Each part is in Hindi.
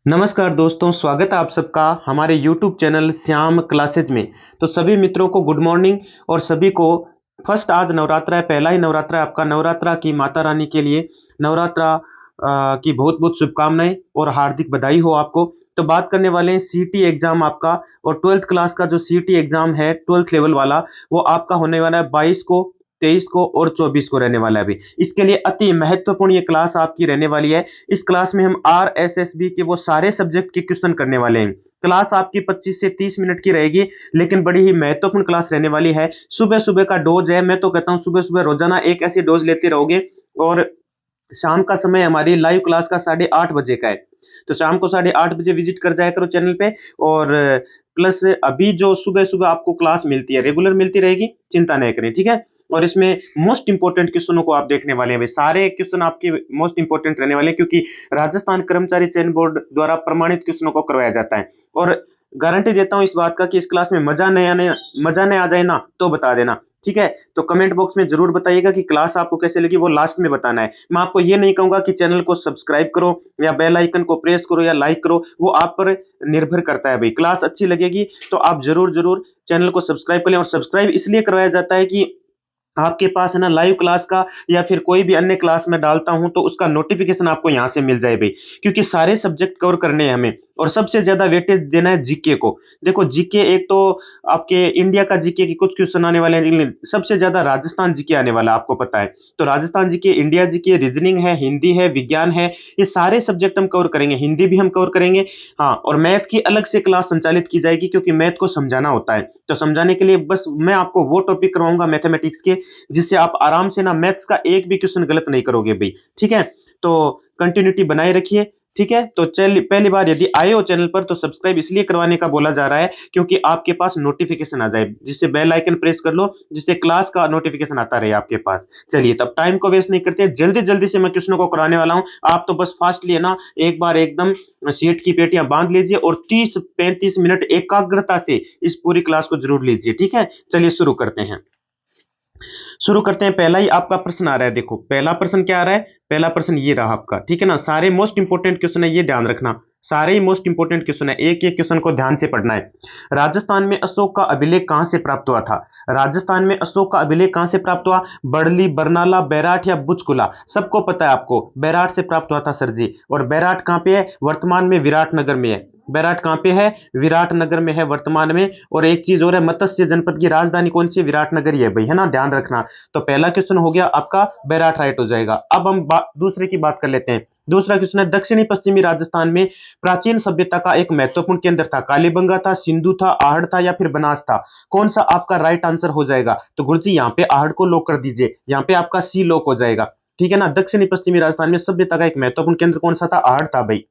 नमस्कार दोस्तों, स्वागत है आप सबका हमारे YouTube चैनल श्याम क्लासेज में। तो सभी मित्रों को गुड मॉर्निंग और सभी को फर्स्ट आज नवरात्रा है, पहला ही नवरात्रा है आपका। नवरात्रा की माता रानी के लिए नवरात्रा की बहुत बहुत शुभकामनाएं और हार्दिक बधाई हो आपको। तो बात करने वाले हैं सीटी एग्जाम आपका, और 12th क्लास का जो सीटी एग्जाम है 12th लेवल वाला, वो आपका होने वाला है 22 को, 23 को और 24 को रहने वाला है। अभी इसके लिए अति महत्वपूर्ण ये क्लास आपकी रहने वाली है। इस क्लास में हम आरएसएसबी के वो सारे सब्जेक्ट के क्वेश्चन करने वाले हैं। क्लास आपकी 25 से 30 मिनट की रहेगी, लेकिन बड़ी ही महत्वपूर्ण क्लास रहने वाली है। सुबह सुबह का डोज है, मैं तो कहता हूं सुबह सुबह रोजाना एक ऐसी डोज लेते रहोगे। और शाम का समय हमारी लाइव क्लास का 8:30 बजे का है, तो शाम को 8:30 बजे विजिट कर जाया करो चैनल पे। और प्लस अभी जो सुबह सुबह आपको क्लास मिलती है रेगुलर मिलती रहेगी, चिंता नहीं करें, ठीक है। और इसमें मोस्ट इंपोर्टेंट क्वेश्चनों को आप देखने वाले हैं भाई, सारे क्वेश्चन आपके मोस्ट इंपोर्टेंट रहने वाले हैं, क्योंकि राजस्थान कर्मचारी चयन बोर्ड द्वारा प्रमाणित क्वेश्चनों को करवाया जाता है। और गारंटी देता हूं इस बात का कि इस क्लास में मजा नहीं आ जाए ना तो बता देना, ठीक है। तो कमेंट बॉक्स में जरूर बताइएगा कि क्लास आपको कैसे लगी, वो लास्ट में बताना है। मैं आपको ये नहीं कहूंगा कि चैनल को सब्सक्राइब करो या बेल आइकन को प्रेस करो या लाइक करो, वो आप पर निर्भर करता है भाई। क्लास अच्छी लगेगी तो आप जरूर जरूर चैनल को सब्सक्राइब करें। और सब्सक्राइब इसलिए करवाया जाता है कि आपके पास है ना लाइव क्लास का या फिर कोई भी अन्य क्लास में डालता हूं तो उसका नोटिफिकेशन आपको यहां से मिल जाए भाई, क्योंकि सारे सब्जेक्ट कवर करने हैं हमें। और सबसे ज्यादा वेटेज देना है जीके को। देखो जीके, एक तो आपके इंडिया का जीके की कुछ क्वेश्चन आने वाले हैं, सबसे ज्यादा राजस्थान जीके आने वाला है, आपको पता है। तो Rajasthan GK, India GK, reasoning है, हिंदी है, विज्ञान है, ये सारे सब्जेक्ट हम कवर करेंगे। हिंदी भी हम कवर करेंगे, हाँ। और मैथ की अलग से क्लास संचालित की जाएगी, क्योंकि मैथ को समझाना होता है। तो समझाने के लिए बस मैं आपको वो टॉपिक करवाऊंगा मैथमेटिक्स के, जिससे आप आराम से ना मैथ्स का एक भी क्वेश्चन गलत नहीं करोगे भाई, ठीक है। तो कंटिन्यूटी बनाए रखिए, ठीक है। तो चल पहली बार यदि आए हो चैनल पर तो सब्सक्राइब इसलिए करवाने का बोला जा रहा है क्योंकि आपके पास नोटिफिकेशन आ जाए, जिससे बेल आइकन प्रेस कर लो, जिससे क्लास का नोटिफिकेशन आता रहे आपके पास। चलिए तब टाइम को वेस्ट नहीं करते, जल्दी जल्दी से मैं क्वेश्चनों को कराने वाला हूं। आप तो बस फास्टली है ना एक बार एकदम सीट की पेटियां बांध लीजिए और 30-35 मिनट एकाग्रता से इस पूरी क्लास को जरूर लीजिए, ठीक है। चलिए शुरू करते हैं। शुरू करते हैं। पहला ही आपका प्रश्न आ रहा है, देखो पहला प्रश्न क्या आ रहा है। पहला प्रश्न ये रहा आपका, ठीक है ना। सारे मोस्ट इंपोर्टेंट क्वेश्चन है, ये ध्यान रखना, सारे ही मोस्ट इंपोर्टेंट क्वेश्चन है, एक एक क्वेश्चन को ध्यान से पढ़ना है। राजस्थान में अशोक का अभिलेख कहां से प्राप्त हुआ था। राजस्थान में अशोक का अभिलेख कहां से प्राप्त हुआ। बड़ली, बरनाला, बैराठ या बुचकुला। सबको पता है, आपको बैराठ से प्राप्त हुआ था सर जी। और बैराठ कहां पे है, वर्तमान में विराटनगर में है। बैराठ कहां पे है, विराटनगर में है वर्तमान में। और एक चीज और है, मत्स्य जनपद की राजधानी कौन सी है, विराटनगर ही है भाई, है ना, ध्यान रखना। तो पहला क्वेश्चन हो गया आपका, बैराठ राइट हो जाएगा। अब हम दूसरे की बात कर लेते हैं। दूसरा क्वेश्चन है, दक्षिणी पश्चिमी राजस्थान में प्राचीन सभ्यता का एक महत्वपूर्ण केंद्र था। कालीबंगा था, सिंधु था, आहड़ था या फिर बनास था। कौन सा आपका राइट आंसर हो जाएगा। तो गुरुजी यहाँ पे आहड़ को लॉक कर दीजिए, यहाँ पे आपका सी लॉक हो जाएगा, ठीक है ना। दक्षिणी पश्चिमी राजस्थान में सभ्यता का एक महत्वपूर्ण केंद्र कौन सा था, आहड़ था भाई।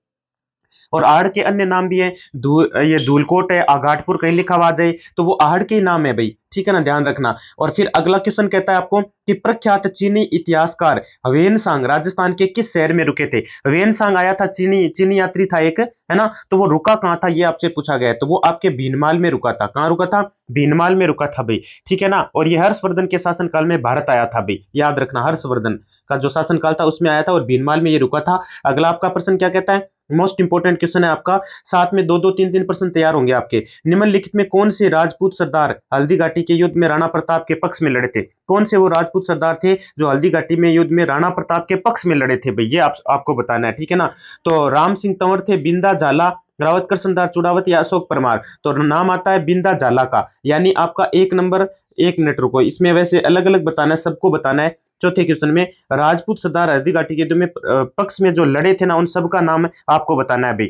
और आहड़ के अन्य नाम भी है, ये धूलकोट है, आघाटपुर कहीं लिखा हुआ आ जाए तो वो आहड़ के ही नाम है भाई, ठीक है ना, ध्यान रखना। और फिर अगला क्वेश्चन कहता है आपको कि प्रख्यात चीनी इतिहासकार ह्वेनसांग राजस्थान के किस शहर में रुके थे। ह्वेनसांग आया था, चीनी चीनी यात्री था एक, है ना। तो वो रुका कहां था, ये आपसे पूछा गया है। तो वो आपके भीनमाल में रुका था। कहां रुका था, भीनमाल में रुका था भाई, ठीक है ना। और ये हर्षवर्धन के शासनकाल में भारत आया था भाई, याद रखना, हर्षवर्धन का जो शासनकाल था उसमें आया था और भीनमाल में ये रुका था। अगला आपका प्रश्न क्या कहता है, मोस्ट इंपोर्टेंट क्वेश्चन है आपका, साथ में दो दो तीन तीन प्रश्न तैयार होंगे आपके। निम्नलिखित में कौन से राजपूत सरदार हल्दी घाटी के युद्ध में राणा प्रताप के पक्ष में लड़े थे। कौन से वो राजपूत सरदार थे जो हल्दी घाटी में युद्ध में राणा प्रताप के पक्ष में लड़े थे भाई, ये आपको बताना है, ठीक है ना। तो राम सिंह तंवर थे, बिंदा झाला, रावत कृष्णदास चुड़ावत या अशोक परमार। तो नाम आता है बिंदा झाला का, यानी आपका एक नंबर। एक मिनट रुको, इसमें वैसे अलग अलग बताना है, सबको बताना है। चौथे क्वेश्चन में राजपूत सरदार हल्दी घाटी के युद्ध में पक्ष में जो लड़े थे ना, उन सबका नाम आपको बताना है भाई।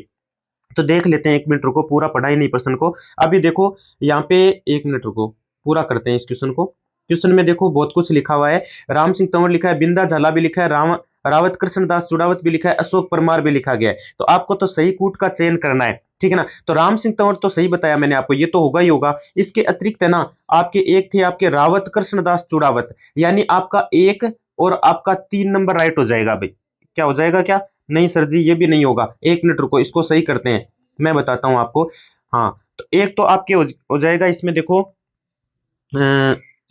तो देख लेते हैं, एक मिनट रुको, पूरा पढ़ा ही नहीं प्रश्न को। अभी देखो यहाँ पे, एक मिनट रुको, पूरा करते हैं इस क्वेश्चन को। क्वेश्चन में देखो बहुत कुछ लिखा हुआ है, राम सिंह तंवर लिखा है, बिंदा झाला भी लिखा है, रावत कृष्णदास चुड़ावत भी लिखा है, अशोक परमार भी लिखा गया है। तो आपको तो सही कूट का चयन करना है, ठीक है ना। तो राम सिंह तंवर तो सही बताया मैंने आपको, ये तो होगा ही होगा। इसके अतिरिक्त है ना, आपके एक थे आपके रावत कृष्णदास चुड़ावत, यानी आपका एक और आपका 3 नंबर राइट हो जाएगा भाई। क्या हो जाएगा, क्या नहीं सर जी ये भी नहीं होगा, एक मिनट रुको, इसको सही करते हैं, मैं बताता हूं आपको। हाँ, तो एक तो आपके हो जाएगा इसमें, देखो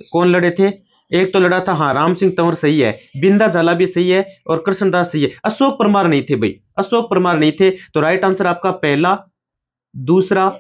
कौन लड़े थे। एक तो लड़ा था, हाँ, राम सिंह तंवर सही है, बिंदा झाला भी सही है और कृष्णदास सही है। अशोक परमार नहीं थे भाई, अशोक परमार नहीं थे, तो राइट आंसर आपका पहला, दूसरा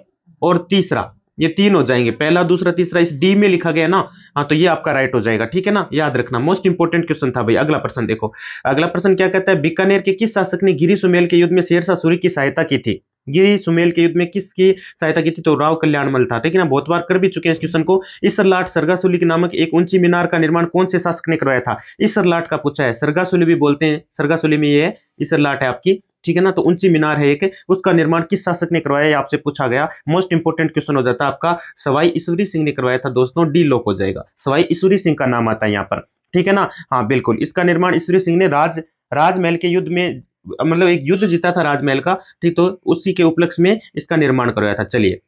और तीसरा, ये तीन हो जाएंगे। पहला, दूसरा, तीसरा इस डी में लिखा गया ना, हाँ, तो ये आपका राइट हो जाएगा। ठीक है ना, याद रखना, मोस्ट इंपोर्टेंट क्वेश्चन था भाई। अगला प्रश्न देखो, अगला प्रश्न क्या कहता है, बीकानेर के किस शासक ने गिरी सुमेल के युद्ध में शेरशाह सूरी की सहायता की थी? गिरी सुमेल के युद्ध में किसकी सहायता की थी? तो राव कल्याणमल था। ठीक है ना, बहुत बार कर भी चुके हैं इस क्वेश्चन को। इसरलाट सरगासुली के नामक एक ऊंची मीनार का निर्माण कौन से शासक ने करवाया था? इसरलाट का पूछा है, सरगासुली भी बोलते हैं, सरगासुली में ये है, इसरलाट है आपकी। ठीक है ना, तो ऊंची मीनार है एक, उसका निर्माण किस शासक ने करवाया, ये आपसे पूछा गया। मोस्ट इंपोर्टेंट क्वेश्चन हो जाता है आपका। सवाई ईश्वरी सिंह ने करवाया था दोस्तों, डी लॉक हो जाएगा। सवाई ईश्वरी सिंह का नाम आता है यहाँ पर। ठीक है ना, हाँ बिल्कुल, इसका निर्माण ईश्वरी सिंह ने राजमहल के युद्ध में, मतलब एक युद्ध जीता था राजमहल का, ठीक, तो उसी के उपलक्ष्य में इसका निर्माण करवाया था। चलिए,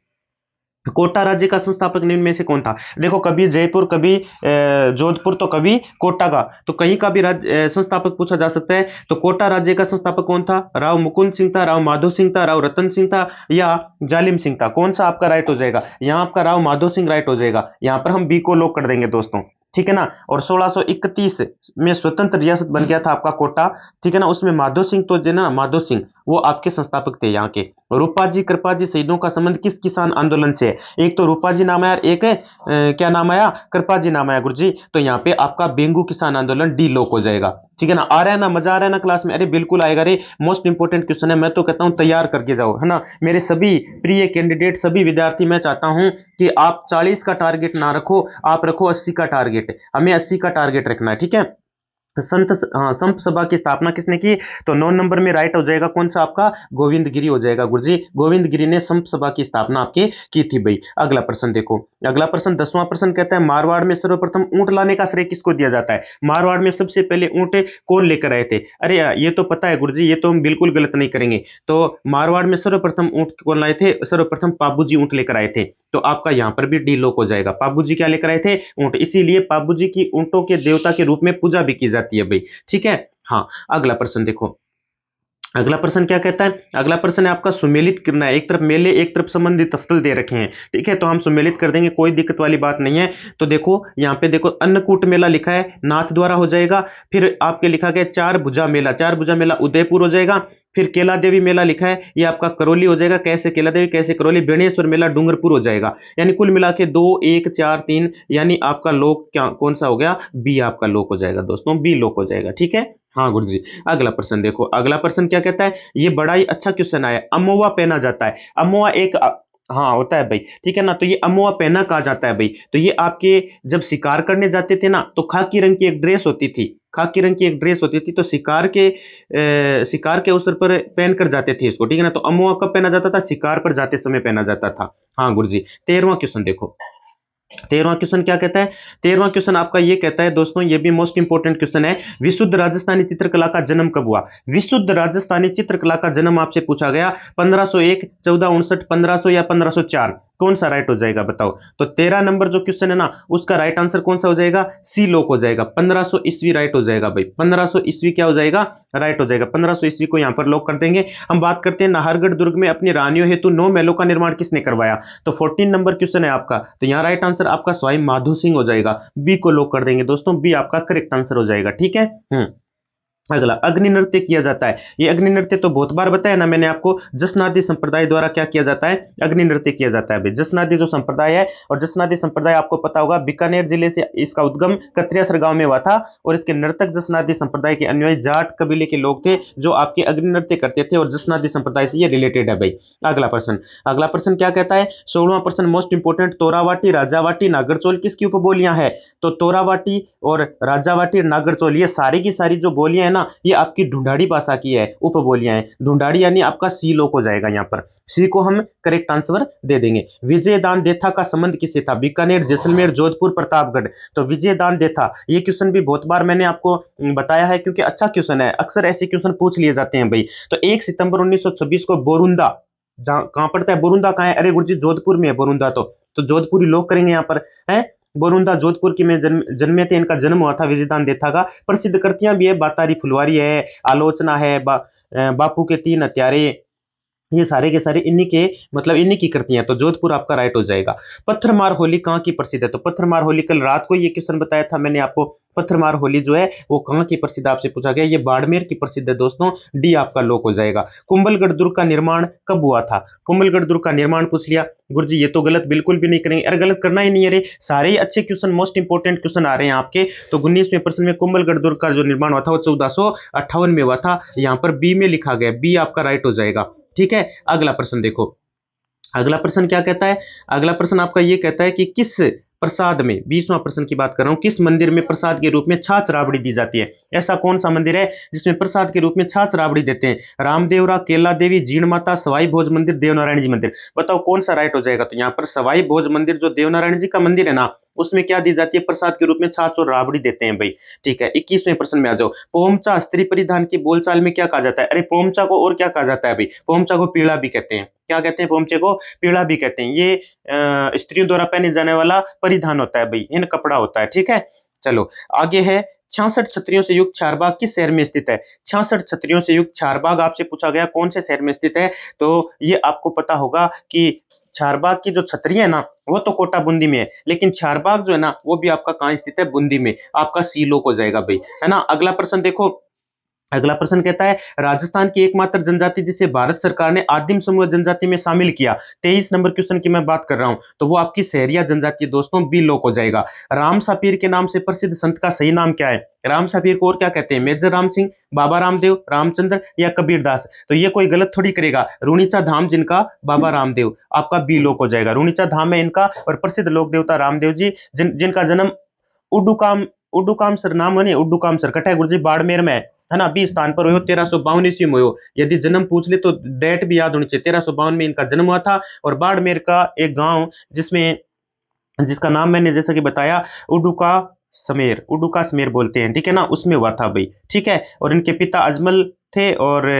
कोटा राज्य का संस्थापक निम्न में से कौन था? देखो, कभी जयपुर, कभी जोधपुर, तो कभी कोटा का, तो कहीं का भी राज्य संस्थापक पूछा जा सकता है। तो कोटा राज्य का संस्थापक कौन था? राव मुकुंद सिंह था, राव माधो सिंह था, राव रतन सिंह था, या जालिम सिंह था? कौन सा आपका राइट हो जाएगा? यहाँ आपका राव माधो सिंह राइट हो जाएगा। यहाँ पर हम बी को लॉक कर देंगे दोस्तों। ठीक है ना, और 1631 में स्वतंत्र रियासत बन गया था आपका कोटा। ठीक है ना, उसमें माधो सिंह, तो जो ना माधो सिंह, वो आपके संस्थापक थे यहाँ के। रूपाजी कृपाजी शहीदों का संबंध किस किसान आंदोलन से है? एक तो रूपाजी नाम आया, एक है क्या नाम आया, कृपाजी नाम आया गुरुजी। तो यहाँ पे आपका बेंगू किसान आंदोलन डी लॉक हो जाएगा। ठीक है ना, आ रहा है ना, मजा आ रहा है ना क्लास में? अरे बिल्कुल आएगा रे, मोस्ट इंपोर्टेंट क्वेश्चन है, मैं तो कहता हूँ तैयार करके जाओ, है ना मेरे सभी प्रिय कैंडिडेट, सभी विद्यार्थी। मैं चाहता हूं कि आप 40 का टारगेट ना रखो, आप रखो 80 का टारगेट, हमें 80 का टारगेट रखना है। ठीक है, संत सभा की स्थापना किसने की? तो 9 नंबर में राइट हो जाएगा कौन सा आपका? गोविंद गिरी हो जाएगा गुरुजी। गोविंद गिरी ने संत सभा की स्थापना आपकी की थी भाई। अगला प्रश्न देखो, अगला प्रश्न 10वां प्रश्न कहता है, मारवाड़ में सर्वप्रथम ऊंट लाने का श्रेय किसको दिया जाता है? मारवाड़ में सबसे पहले ऊंट कौन लेकर आए थे? अरे ये तो पता है गुरुजी, ये तो हम बिल्कुल गलत नहीं करेंगे। तो मारवाड़ में सर्वप्रथम ऊंट कौन लाए थे? सर्वप्रथम पाबूजी ऊंट लेकर आए थे। तो आपका यहां पर भी डी लॉक हो जाएगा। पाबूजी क्या लेकर आए थे? ऊंट, इसीलिए पाबूजी की ऊंटों के देवता के रूप में पूजा भी की जाती है भाई। ठीक है, हाँ। अगला प्रश्न देखो, अगला प्रश्न क्या कहता है? अगला प्रश्न है आपका सुमेलित करना है। एक तरफ मेले, एक तरफ संबंधित स्थल दे रखे हैं। ठीक है, तो हम सुमेलित कर देंगे, कोई दिक्कत वाली बात नहीं है। तो देखो यहाँ पे देखो, अन्नकूट मेला लिखा है, नाथ द्वारा हो जाएगा। फिर आपके लिखा गया चार भुजा मेला, चार भुजा मेला उदयपुर हो जाएगा। फिर केला देवी मेला लिखा है, ये आपका करौली हो जाएगा। कैसे केला देवी, कैसे करौली। बेणेश्वर मेला डूंगरपुर हो जाएगा। यानी कुल मिला के 2 1 4 3, यानी आपका लोक क्या कौन सा हो गया? बी आपका लोक हो जाएगा दोस्तों, बी लोक हो जाएगा। ठीक है, हाँ गुरु जी। अगला प्रश्न देखो, अगला प्रश्न क्या कहता है? ये बड़ा ही अच्छा क्वेश्चन आया। अमोवा पहना जाता है, अमोवा एक हाँ होता है भाई। ठीक है ना, तो ये अमोवा पहना कहा जाता है भाई। तो ये आपके जब शिकार करने जाते थे ना, तो खाकी रंग की एक ड्रेस होती थी, खाकी रंग की एक ड्रेस होती थी, तो शिकार के अवसर पर पहन कर जाते थे इसको। ठीक है ना, तो अमोआ कब पहना जाता था? शिकार पर जाते समय पहना जाता था। हाँ गुरुजी। 13वां क्वेश्चन देखो, 13वां क्वेश्चन क्या कहता है? 13वां क्वेश्चन आपका ये कहता है दोस्तों, ये भी मोस्ट इंपोर्टेंट क्वेश्चन है, विशुद्ध राजस्थानी चित्रकला का जन्म कब हुआ? विशुद्ध राजस्थानी चित्रकला का जन्म आपसे पूछा गया 1501, 1459, 1500 या 1504? कौन सा राइट हो जाएगा बताओ? तो 13 नंबर जो क्वेश्चन है ना, उसका राइट आंसर कौन सा हो जाएगा? सी लोक हो जाएगा। 1500 ईस्वी राइट हो जाएगा भाई। 1500 ईस्वी क्या हो जाएगा? राइट हो जाएगा। 1500 ईस्वी को यहां पर लॉक कर देंगे। हम बात करते हैं, नाहरगढ़ दुर्ग में अपनी रानियों हेतु 9 महलों का निर्माण किसने करवाया? तो 14 नंबर क्वेश्चन है आपका, तो यहां राइट आंसर आपका स्वयं माधो सिंह हो जाएगा। बी को लॉक कर देंगे दोस्तों, बी आपका करेक्ट आंसर हो जाएगा। ठीक है। अगला, अग्नि नृत्य किया जाता है। ये अग्नि नृत्य तो बहुत बार बताया ना मैंने आपको, जसनादी संप्रदाय द्वारा क्या किया जाता है? अग्नि नृत्य किया जाता है भाई। जसनादी जो संप्रदाय है, और जसनादी संप्रदाय आपको पता होगा बीकानेर जिले से इसका उद्गम कत्रियासर गांव में हुआ था, और इसके नर्तक जसनादी संप्रदाय के अनुयायी जाट कबीले के लोग थे, जो आपके अग्नि नृत्य करते थे, और जसनादी संप्रदाय से ये रिलेटेड है भाई। अगला प्रश्न, अगला प्रश्न क्या कहता है? 16वां प्रश्न मोस्ट इंपोर्टेंट, तोरावाटी, राजावाटी, नागरचोल किसकी उपबोलियां है? तो तोरावाटी और राजावाटी, नागरचोल, ये सारी की सारी जो बोलियां ना, ये आपकी ढूंढाड़ी भाषा की है, उपबोलियां हैं। ढूंढाड़ी यानी आपका सी लोक हो जाएगा। यहाँ पर सी को हम करेक्ट आंसर दे देंगे। विजयदान देथा का संबंध किससे था? बीकानेर, जैसलमेर, जोधपुर, प्रतापगढ़। तो विजयदान देथा, ये क्वेश्चन भी बहुत बार मैंने आपको बताया है, क्योंकि अच्छा क्वेश्चन है, अक्सर ऐसे क्वेश्चन पूछ लिए जाते हैं भाई। तो 1 सितंबर 1926 को बोरुंदा, कहां पड़ता है बोरुंदा? कहां है? अरे गुरुजी जोधपुर में है बोरुंदा। तो जोधपुर ही लोक करेंगे यहाँ पर, है बोरुंदा जोधपुर की में जन्मे थे, इनका जन्म हुआ था विजयदान देथा का। प्रसिद्ध कृतियां भी है, बातारी फुलवारी है, आलोचना है, बापू के 3 हत्यारे, ये सारे के सारे इन्हीं के, मतलब इन्हीं की कृतियां। तो जोधपुर आपका राइट हो जाएगा। पत्थरमार होली कहां की प्रसिद्ध है? तो पत्थरमार होली, कल रात को ये क्वेश्चन बताया था मैंने आपको, पत्थरमार होली जो है वो कहाँ की प्रसिद्ध आपसे पूछा गया, ये बाड़मेर की प्रसिद्ध है दोस्तों, डी आपका लॉक हो जाएगा। कुंभलगढ़ दुर्ग का निर्माण कब हुआ था, कुंभलगढ़ दुर्ग का निर्माण पूछ लिया। गुरुजी ये तो गलत बिल्कुल भी नहीं करेंगे, अरे गलत करना ही नहीं है रे, सारे ही अच्छे क्वेश्चन मोस्ट इंपोर्टेंट क्वेश्चन आ रहे हैं आपके। तो 19वें प्रश्न में कुंभलगढ़ दुर्ग का जो निर्माण हुआ था वो 1458 में हुआ था, यहाँ पर बी में लिखा गया, बी आपका राइट हो जाएगा। ठीक है, अगला प्रश्न देखो, अगला प्रश्न क्या कहता है, अगला प्रश्न आपका ये कहता है कि किस प्रसाद में, 20वां प्रश्न की बात कर रहा हूं, किस मंदिर में प्रसाद के रूप में छाछ राबड़ी दी जाती है, ऐसा कौन सा मंदिर है जिसमें प्रसाद के रूप में छाछ राबड़ी देते हैं, रामदेवरा, केला देवी, जीण माता, सवाई भोज मंदिर, देवनारायण जी मंदिर, बताओ कौन सा राइट हो जाएगा। तो यहाँ पर सवाई भोज मंदिर जो देवनारायण जी का मंदिर है ना, उसमें क्या दी जाती है, प्रसाद के रूप में छाछ और राबड़ी देते हैं भाई। ठीक है, 21वें प्रश्न में आ जाओ, पोमचा स्त्री परिधान की बोलचाल में क्या कहा जाता है, अरे पोमचा को और क्या कहा जाता है भाई, पोमचा को पीड़ा भी कहते हैं, क्या कहते हैं, पोमचे को पीड़ा भी कहते हैं, ये स्त्रियों द्वारा पहने जाने वाला परिधान होता है भाई, इन कपड़ा होता है। ठीक है, चलो आगे है, 66 छतरियों से युक्त चारबाग किस शहर में स्थित है, 66 छतरियों से युक्त चारबाग आपसे पूछा गया कौन से शहर में स्थित है, तो ये आपको पता होगा कि चारबाग की जो छतरी है ना वो तो कोटा बूंदी में है, लेकिन चारबाग जो है ना वो भी आपका कहां स्थित है, बूंदी में, आपका सी लोक हो जाएगा भाई, है ना। अगला प्रश्न देखो, अगला प्रश्न कहता है राजस्थान की एकमात्र जनजाति जिसे भारत सरकार ने आदिम समूह जनजाति में शामिल किया, 23 नंबर क्वेश्चन की मैं बात कर रहा हूं, तो वो आपकी सहरिया जनजाति दोस्तों, बी लोक हो जाएगा। राम सापीर के नाम से प्रसिद्ध संत का सही नाम क्या है, राम सापीर को और क्या कहते हैं, मेजर राम सिंह, बाबा रामदेव, रामचंद्र या कबीरदास, तो ये कोई गलत थोड़ी करेगा, रुणीचा धाम जिनका बाबा रामदेव, आपका बी लोक हो जाएगा, रुणीचा धाम है इनका, और प्रसिद्ध लोक देवता रामदेव जी, जिनका जन्म उडुकाम, उडुकाम सर नाम है, उडुकाम सर कटा गुरु जी बाड़मेर में है ना, 20 स्थान पर हो, 1352 ईस्वी में हो, यदि जन्म पूछ ले तो डेट भी याद होनी चाहिए, 1352 में इनका जन्म हुआ था, और बाड़मेर का एक गांव जिसमें, जिसका नाम मैंने जैसा कि बताया उडुका समेर, उडुका समेर बोलते हैं, ठीक है ना, उसमें हुआ था भाई। ठीक है, और इनके पिता अजमल थे, और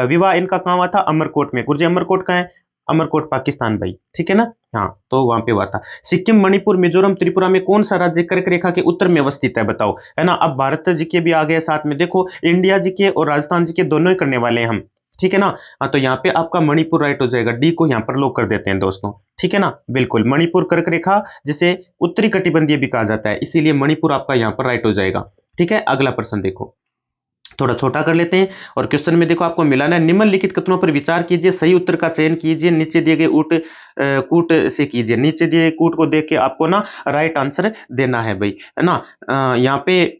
विवाह इनका कहाँ हुआ था, अमरकोट में। गुरुजी अमरकोट कहाँ है, अमरकोट पाकिस्तान भाई, ठीक है ना, हाँ तो वहां पे हुआ था। सिक्किम, मणिपुर, मिजोरम, त्रिपुरा में कौन सा राज्य कर्क रेखा के उत्तर में अवस्थित है, बताओ, है ना। अब भारत जी के भी आ गए साथ में, देखो इंडिया जी के और राजस्थान जी के दोनों ही करने वाले हैं हम, ठीक है ना। हाँ तो यहाँ पे आपका मणिपुर राइट हो जाएगा, डी को यहाँ पर लोग कर देते हैं दोस्तों, ठीक है ना, बिल्कुल मणिपुर कर्क रेखा जिसे उत्तरी कटिबंधीय भी कहा जाता है, इसीलिए मणिपुर आपका यहाँ पर राइट हो जाएगा। ठीक है, अगला प्रश्न देखो, थोड़ा छोटा कर लेते हैं, और क्वेश्चन में देखो आपको मिलाना है, निम्नलिखित कथनों पर विचार कीजिए, सही उत्तर का चयन कीजिए, नीचे दिए गए कूट से कीजिए, नीचे दिए कूट को देख के आपको ना राइट आंसर देना है भाई, है ना। यहाँ पे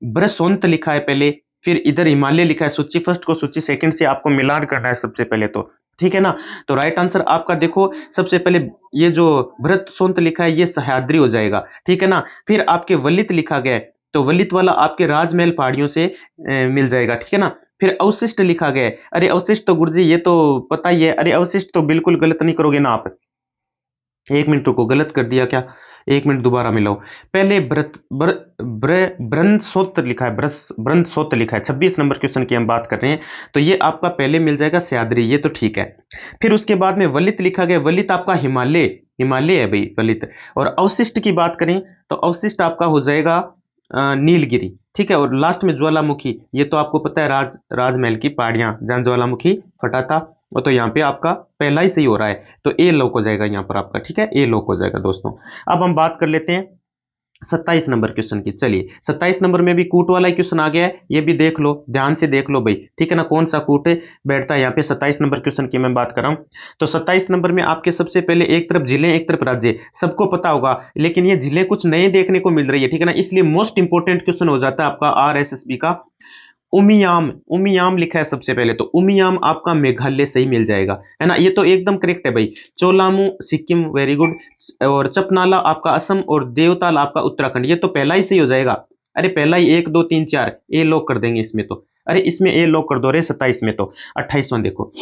ब्रसोंत लिखा है पहले, फिर इधर हिमालय लिखा है, सूची फर्स्ट को सूची सेकंड से आपको मिलान करना है सबसे पहले तो, ठीक है ना। तो राइट आंसर आपका देखो, सबसे पहले ये जो भ्रतसोंत लिखा है ये सह्याद्री हो जाएगा, ठीक है ना। फिर आपके वलित लिखा गया है, तो वलित वाला आपके राजमहल पहाड़ियों से मिल जाएगा, ठीक है ना। फिर अवशिष्ट लिखा गया है, अरे अवशिष्ट तो गुरुजी ये तो पता ही है, अरे अवशिष्ट तो बिल्कुल गलत नहीं करोगे ना आप, एक मिनट रुको, गलत कर दिया क्या, एक मिनट दोबारा मिलाओ। पहले ब्रंसोत लिखा है, ब्रंसोत लिखा है, 26 नंबर क्वेश्चन की हम बात कर रहे हैं, तो ये आपका पहले मिल जाएगा सह्याद्री, ये तो ठीक है। फिर उसके बाद में वलित लिखा गया, वलित आपका हिमालय, हिमालय है भाई वलित। और अवशिष्ट की बात करें तो अवशिष्ट आपका हो जाएगा नीलगिरी, ठीक है। और लास्ट में ज्वालामुखी, ये तो आपको पता है राजमहल की पहाड़ियां जहां ज्वालामुखी फटा था, वो तो यहाँ पे आपका पहला ही सही हो रहा है, तो ए लॉक हो जाएगा यहाँ पर आपका, ठीक है, ए लॉक हो जाएगा दोस्तों। अब हम बात कर लेते हैं 27 नंबर क्वेश्चन की, चलिए 27 नंबर में भी कूट वाला क्वेश्चन आ गया है, ये भी देख लो, ध्यान से देख लो भाई, ठीक है ना, कौन सा कूट बैठता है यहाँ पे। 27 नंबर क्वेश्चन की मैं बात कर रहा हूँ, तो 27 नंबर में आपके सबसे पहले एक तरफ जिले एक तरफ राज्य, सबको पता होगा, लेकिन ये जिले कुछ नए देखने को मिल रही है, ठीक है ना, इसलिए मोस्ट इंपोर्टेंट क्वेश्चन हो जाता है आपका आरएसएसबी का। उमियाम, उमियाम लिखा है सबसे पहले, तो उमियाम आपका मेघालय सही मिल जाएगा, है ना, ये तो एकदम करेक्ट है भाई। चोलामू सिक्किम वेरी गुड, और चपनाला आपका असम, और देवताल आपका उत्तराखंड, ये तो पहला ही सही हो जाएगा। अरे पहला ही 1 2 3 4 ए लॉक कर देंगे इसमें तो, अरे इसमें ए लॉक कर दो रे 27 में तो। 28वां देखो,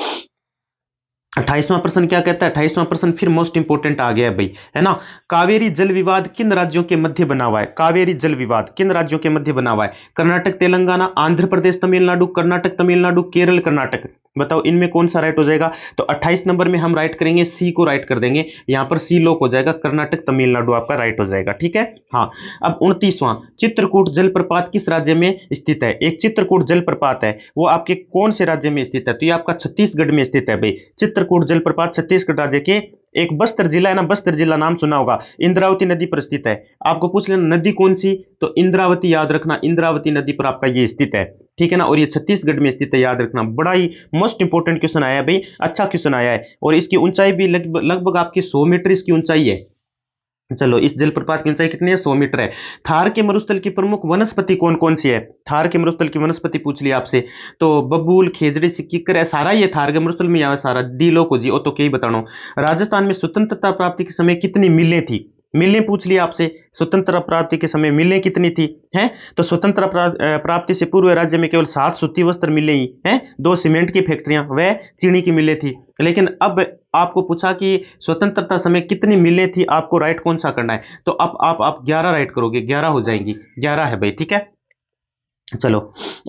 28वां प्रश्न क्या कहता है, 28वां प्रश्न फिर मोस्ट इंपोर्टेंट आ गया है भाई, है ना। कावेरी जल विवाद किन राज्यों के मध्य बना हुआ है, कावेरी जल विवाद किन राज्यों के मध्य बना हुआ है, कर्नाटक तेलंगाना, आंध्र प्रदेश तमिलनाडु, कर्नाटक तमिलनाडु, केरल कर्नाटक, बताओ इनमें कौन सा राइट हो जाएगा? तो 28 नंबर में हम राइट करेंगे सी को राइट कर देंगे, यहां पर सी लॉक हो जाएगा, कर्नाटक तमिलनाडु आपका राइट हो जाएगा। ठीक है। हाँ, अब 29वां, चित्रकूट जलप्रपात किस राज्य में स्थित है? एक चित्रकूट जलप्रपात है, वो आपके कौन से राज्य में स्थित है? तो ये आपका छत्तीसगढ़ में स्थित है भाई। चित्रकूट जलप्रपात छत्तीसगढ़ राज्य के, एक बस्तर जिला है ना, बस्तर जिला नाम सुना होगा, इंद्रावती नदी पर स्थित है। आपको पूछ लेना नदी कौन सी, तो इंद्रावती याद रखना, इंद्रावती नदी पर आपका ये स्थित है। ठीक है ना, और ये छत्तीसगढ़ में स्थित है, याद रखना। बड़ा ही मोस्ट इंपोर्टेंट क्वेश्चन आया है भाई, अच्छा क्वेश्चन आया है। और इसकी ऊंचाई भी लगभग लगभग आपकी 100 मीटर इसकी ऊंचाई है। चलो, इस जलप्रपात की ऊंचाई कितनी है? 100 मीटर है। थार के मरुस्थल की प्रमुख वनस्पति कौन कौन सी है? थार के मरुस्थल की वनस्पति पूछ लिया आपसे, तो बबूल, खेजड़ी, सिक्कीकर है, सारा ये थार के मरुस्थल में यहाँ सारा डी लो को जी, ओ तो क्या ही बताना। राजस्थान में स्वतंत्रता प्राप्ति के समय कितनी मिलें थी? मिलें पूछ लिया आपसे, स्वतंत्रता प्राप्ति के समय मिलें कितनी थी? हैं, तो स्वतंत्रता प्राप्ति से पूर्व राज्य में केवल 7 सूती वस्त्र मिले ही हैं, 2 सीमेंट की फैक्ट्रियां व चीनी की मिलें थी। लेकिन अब आपको पूछा कि स्वतंत्रता समय कितनी मिलें थी, आपको राइट कौन सा करना है? तो अब आप 11 राइट करोगे, 11 हो जाएंगी, 11 है भाई। ठीक है, चलो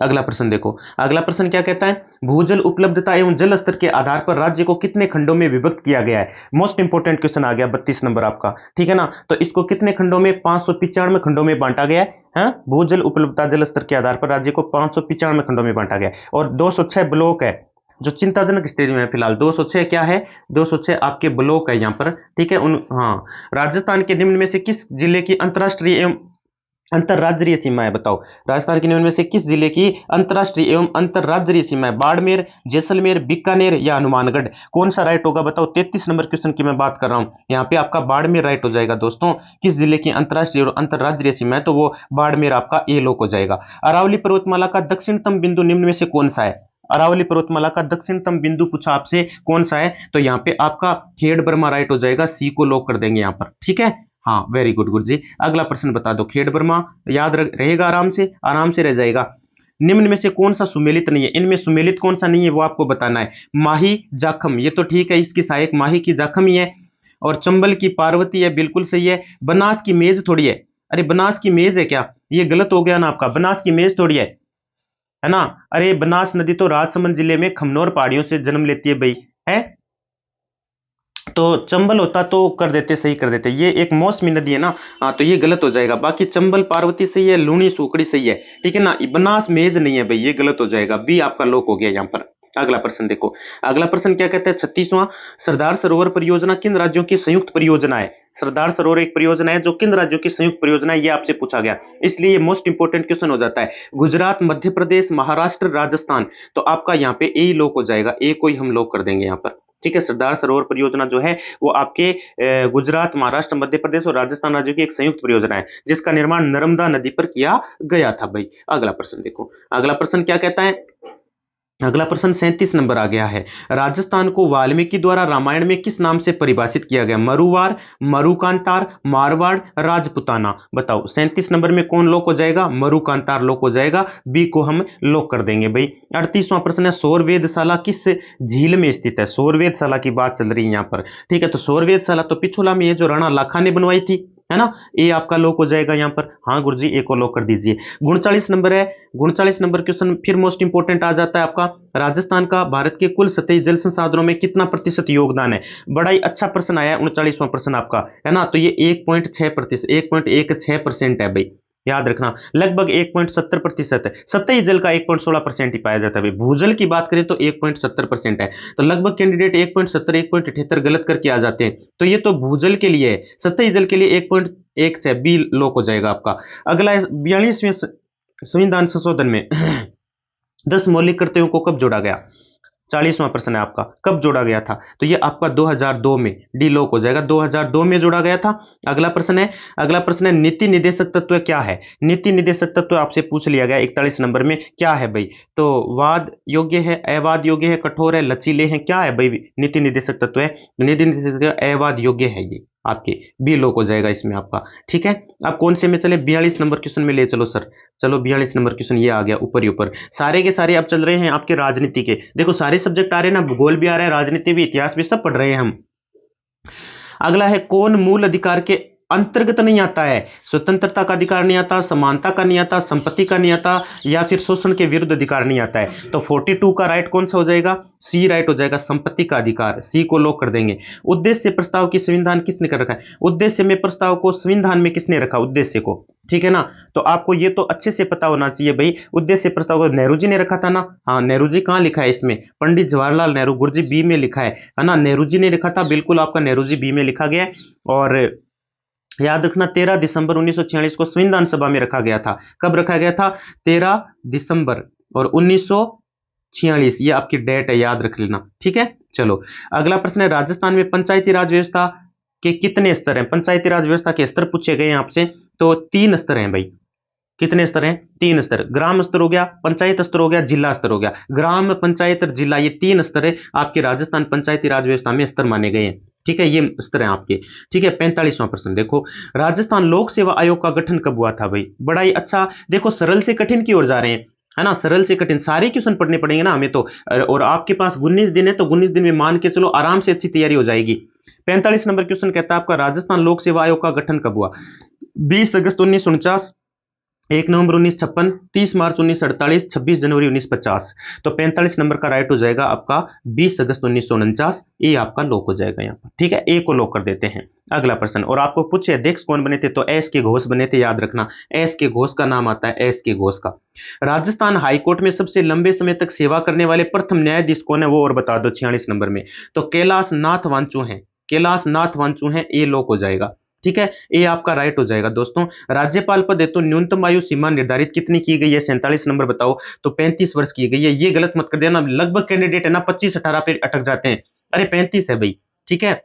अगला प्रश्न देखो। अगला प्रश्न क्या कहता है? भूजल उपलब्धता एवं जल स्तर के आधार पर राज्य को कितने खंडों में विभक्त किया गया है? मोस्ट इंपोर्टेंट क्वेश्चन आ गया, 32 नंबर आपका। ठीक है ना, तो इसको कितने खंडों में? 595 खंडों में बांटा गया है। हाँ? भूजल उपलब्धता जल स्तर के आधार पर राज्य को 595 खंडों में बांटा गया है, और 206 ब्लॉक है जो चिंताजनक स्थिति में है फिलहाल। 206 क्या है? 206 आपके ब्लॉक है यहाँ पर। ठीक है, उन हाँ, राजस्थान के निम्न में से किस जिले की अंतरराष्ट्रीय एवं अंतरराज्यीय सीमा है? बताओ, राजस्थान के निम्न में से किस जिले की अंतरराष्ट्रीय एवं अंतरराज्यीय सीमा है? बाड़मेर, जैसलमेर, बीकानेर या हनुमानगढ़? कौन सा राइट होगा बताओ? 33 नंबर क्वेश्चन की मैं बात कर रहा हूं, यहाँ पे आपका बाड़मेर राइट हो जाएगा दोस्तों। किस जिले की अंतरराष्ट्रीय और अंतरराज्यीय सीमा है? तो वो बाड़मेर आपका ए लोक हो जाएगा। अरावली पर्वतमाला का दक्षिणतम बिंदु निम्न में से कौन सा है? अरावली पर्वतमाला का दक्षिणतम बिंदु पूछा आपसे, कौन सा है? तो यहाँ पे आपका खेड़ बर्मा राइट हो जाएगा, सी को लॉक कर देंगे यहाँ पर। ठीक है, हाँ, वेरी गुड गुड जी। अगला प्रश्न बता दो, खेड़ बर्मा याद रहेगा, आराम से रह जाएगा। निम्न में से कौन सा सुमेलित नहीं है? इनमें सुमेलित कौन सा नहीं है वो आपको बताना है। माही, जाखम, ये तो ठीक है, इसकी सहायक माही की जाखम ही है, और चंबल की पार्वती है, बिल्कुल सही है। बनास की मेज थोड़ी है, अरे बनास की मेज है क्या? ये गलत हो गया ना आपका, बनास की मेज थोड़ी है ना। अरे बनास नदी तो राजसमंद जिले में खमनोर पहाड़ियों से जन्म लेती है भाई, है। तो चंबल होता तो कर देते, सही कर देते, ये एक मौसमी नदी है ना। हाँ, तो ये गलत हो जाएगा। बाकी चंबल पार्वती सही है, लूणी सूकड़ी सही है। ठीक है ना, बनास मेज नहीं है भाई, ये गलत हो जाएगा, बी आपका लोक हो गया यहाँ पर। अगला प्रश्न देखो। अगला प्रश्न क्या कहता है? 36वां, सरदार सरोवर परियोजना किन राज्यों की संयुक्त परियोजना है? सरदार सरोवर एक परियोजना है जो किन राज्यों की संयुक्त परियोजना है, ये आपसे पूछा गया, इसलिए ये मोस्ट इंपोर्टेंट क्वेश्चन हो जाता है। गुजरात, मध्य प्रदेश, महाराष्ट्र, राजस्थान, तो आपका यहाँ पे ए लोक हो जाएगा, ए को ही हम लोक कर देंगे यहाँ पर। ठीक है, सरदार सरोवर परियोजना जो है वो आपके गुजरात, महाराष्ट्र, मध्य प्रदेश और राजस्थान राज्यों की एक संयुक्त परियोजना है, जिसका निर्माण नर्मदा नदी पर किया गया था भाई। अगला प्रश्न देखो। अगला प्रश्न क्या कहता है? अगला प्रश्न 37 नंबर आ गया है। राजस्थान को वाल्मीकि द्वारा रामायण में किस नाम से परिभाषित किया गया? मरुवार, मरुकांतार, मारवाड़, राजपुताना? बताओ 37 नंबर में कौन लोक हो जाएगा? मरुकांतार लोक हो जाएगा, बी को हम लोक कर देंगे भाई। 38वां प्रश्न है, सौर वेधशाला किस झील में स्थित है? सौर वेधशाला की बात चल रही है यहाँ पर। ठीक है, तो सौर वेधशाला तो पिछोला में है, जो राणा लाखा ने बनवाई थी, है ना। ए आपका लोक हो जाएगा यहाँ पर। हाँ गुरुजी, ए को लोक कर दीजिए। 39 नंबर है, 39 नंबर क्वेश्चन फिर मोस्ट इंपोर्टेंट आ जाता है आपका। राजस्थान का भारत के कुल सतही जल संसाधनों में कितना प्रतिशत योगदान है? बड़ा ही अच्छा प्रश्न आया है 39वां प्रश्न आपका, है ना। तो ये 1.6%, 1.16% है भाई, याद रखना। लगभग 1.70% है। सतही जल का 1.16% ही पाया जाता है भाई। भूजल की बात करें तो 1.70% है, तो लगभग कैंडिडेट 1.70, 1.78 गलत करके आ जाते हैं। तो ये तो भूजल के लिए है, सतही जल के लिए 1.1 बी लोक हो जाएगा आपका। अगला 42वें संविधान संशोधन में 10 मौलिक कर्तव्यों को कब जोड़ा गया? 40वां प्रश्न है आपका, कब जोड़ा गया था? तो ये आपका 2002 में, डी लोक हो जाएगा, 2002 में जोड़ा गया था। अगला प्रश्न है नीति निर्देशक तत्व क्या है? नीति निर्देशक तत्व आपसे पूछ लिया गया 41 नंबर में, क्या है भाई? तो वाद योग्य है, अवाद योग्य है, कठोर है, लचीले हैं, क्या है भाई? नीति निर्देशक तत्व है, नीति निर्देशक तत्व अवाद योग्य है, ये आपके बी लोक हो जाएगा इसमें आपका। ठीक है, अब कौन से में चले? 42 नंबर क्वेश्चन में ले चलो सर। चलो 42 नंबर क्वेश्चन ये आ गया ऊपर ही ऊपर। सारे के सारे अब चल रहे हैं आपके राजनीति के। देखो सारे सब्जेक्ट आ रहे हैं ना, भूगोल भी आ रहा है, राजनीति भी, इतिहास भी, सब पढ़ रहे हैं हम। अगला है, कौन मूल अधिकार के अंतर्गत नहीं आता है। स्वतंत्रता का अधिकार नहीं आता, समानता का नहीं आता, संपत्ति का नहीं आता, या फिर शोषण के विरुद्ध अधिकार नहीं आता है। तो 42 का राइट कौन सा हो जाएगा? सी राइट हो जाएगा, संपत्ति का अधिकार। सी को लॉक कर देंगे। उद्देश्य प्रस्ताव की संविधान किसने कर रखा है? उद्देश्य में प्रस्ताव को संविधान में किसने रखा? उद्देश्य को, ठीक है ना। तो आपको ये तो अच्छे से पता होना चाहिए भाई, उद्देश्य प्रस्ताव को नेहरू जी ने रखा था ना। हाँ, नेहरू जी कहाँ लिखा है इसमें? पंडित जवाहरलाल नेहरू, गुरुजी बी में लिखा है ना। नेहरू जी ने लिखा था, बिल्कुल आपका नेहरू जी बी में लिखा गया है। और याद रखना 13 दिसंबर 1946 को संविधान सभा में रखा गया था। कब रखा गया था? 13 दिसंबर और 1946, ये आपकी डेट है, याद रख लेना, ठीक है। चलो अगला प्रश्न है, राजस्थान में पंचायती राज व्यवस्था के कितने स्तर हैं? पंचायती राज व्यवस्था के स्तर पूछे गए हैं आपसे, तो 3 स्तर हैं भाई। कितने स्तर हैं? 3 स्तर। ग्राम स्तर हो गया, पंचायत स्तर हो गया, जिला स्तर हो गया। ग्राम, पंचायत और जिला, ये 3 स्तर है आपके राजस्थान पंचायती राज व्यवस्था में स्तर माने गए हैं, ठीक है। ये स्तर है आपके, ठीक है। 45वां प्रश्न देखो, राजस्थान लोक सेवा आयोग का गठन कब हुआ था भाई? बड़ा ही अच्छा। देखो सरल से कठिन की ओर जा रहे हैं, है ना। सरल से कठिन सारे क्वेश्चन पढ़ने पड़ेंगे ना हमें तो। और आपके पास 19 दिन है, तो 19 दिन में मान के चलो आराम से अच्छी तैयारी हो जाएगी। 45 नंबर क्वेश्चन कहता है आपका, राजस्थान लोक सेवा आयोग का गठन कब हुआ? 20 अगस्त 1949, 1 नवंबर 1956, 30 मार्च 1948, 26 जनवरी 1950। तो 45 नंबर का राइट हो जाएगा आपका 20 अगस्त 1949। ये आपका लॉक हो जाएगा यहाँ पर, ठीक है। ए को लॉक कर देते हैं। अगला प्रश्न, और आपको पूछे अध्यक्ष कौन बने थे? तो एस के घोष बने थे, याद रखना। एस के घोष का नाम आता है, एस के घोष का। राजस्थान हाईकोर्ट में सबसे लंबे समय तक सेवा करने वाले प्रथम न्यायाधीश कौन है? वो और बता दो 46 नंबर में। तो कैलाश नाथ वांचू है, कैलाश नाथ वांचू है। ए लॉक हो जाएगा, ठीक है। ये आपका राइट हो जाएगा दोस्तों। राज्यपाल पद हेतु न्यूनतम आयु सीमा निर्धारित कितनी की गई है? 47 नंबर बताओ। तो 35 वर्ष की गई है। ये गलत मत कर देना, लगभग कैंडिडेट है ना 25-18 पे अटक जाते हैं। अरे 35 है भाई, ठीक है।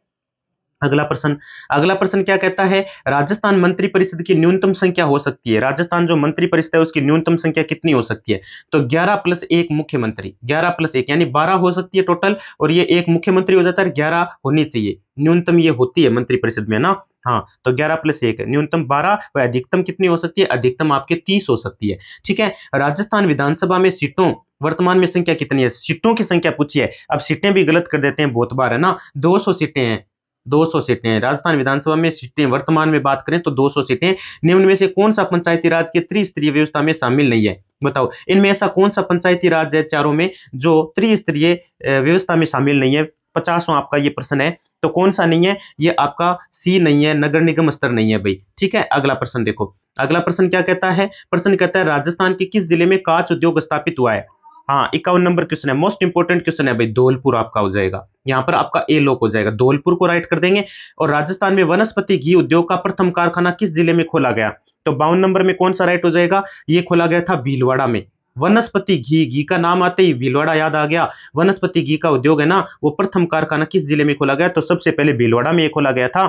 अगला प्रश्न, अगला प्रश्न क्या कहता है? राजस्थान मंत्री परिषद की न्यूनतम संख्या हो सकती है, राजस्थान जो मंत्री परिषद है उसकी न्यूनतम संख्या कितनी हो सकती है? तो 11 + 1 मुख्यमंत्री, 11 + 1 यानी 12 हो सकती है टोटल, और ये एक मुख्यमंत्री हो जाता है, 11 होनी चाहिए न्यूनतम, ये होती है मंत्री परिषद में ना। हाँ, तो 11 + 1 न्यूनतम 12, व अधिकतम कितनी हो सकती है? अधिकतम आपके 30 हो सकती है, ठीक है। राजस्थान विधानसभा में सीटों वर्तमान में संख्या कितनी है? सीटों की संख्या पूछी है। अब सीटें भी गलत कर देते हैं बहुत बार, है ना। 200 सीटें हैं, 200 सीटें हैं राजस्थान विधानसभा में। सीटें वर्तमान में बात करें तो 200 सीटें। निम्न में से कौन सा पंचायती राज के त्रिस्तरीय व्यवस्था में शामिल नहीं है? बताओ, इनमें ऐसा कौन सा पंचायती राज है चारों में जो त्रिस्तरीय व्यवस्था में शामिल नहीं है? 50वां आपका ये प्रश्न है, तो कौन सा नहीं है? ये आपका सी नहीं है, नगर निगम स्तर नहीं है भाई, ठीक है। अगला प्रश्न देखो, अगला प्रश्न क्या कहता है? प्रश्न कहता है, राजस्थान के किस जिले में कांच उद्योग स्थापित हुआ है? हाँ, 51 नंबर क्वेश्चन है, मोस्ट इंपोर्टेंट क्वेश्चन है भाई। धौलपुर आपका हो जाएगा, यहां पर आपका ए लॉक हो जाएगा, धौलपुर को राइट कर देंगे। और राजस्थान में वनस्पति घी उद्योग का प्रथम कारखाना किस जिले में खोला गया? तो 52 नंबर में कौन सा राइट हो जाएगा? ये खोला गया था भीलवाड़ा में। वनस्पति घी, घी का नाम आते ही भीलवाड़ा याद आ गया। वनस्पति घी का उद्योग है ना, वो प्रथम कारखाना किस जिले में खोला गया? तो सबसे पहले भीलवाड़ा में खोला गया था,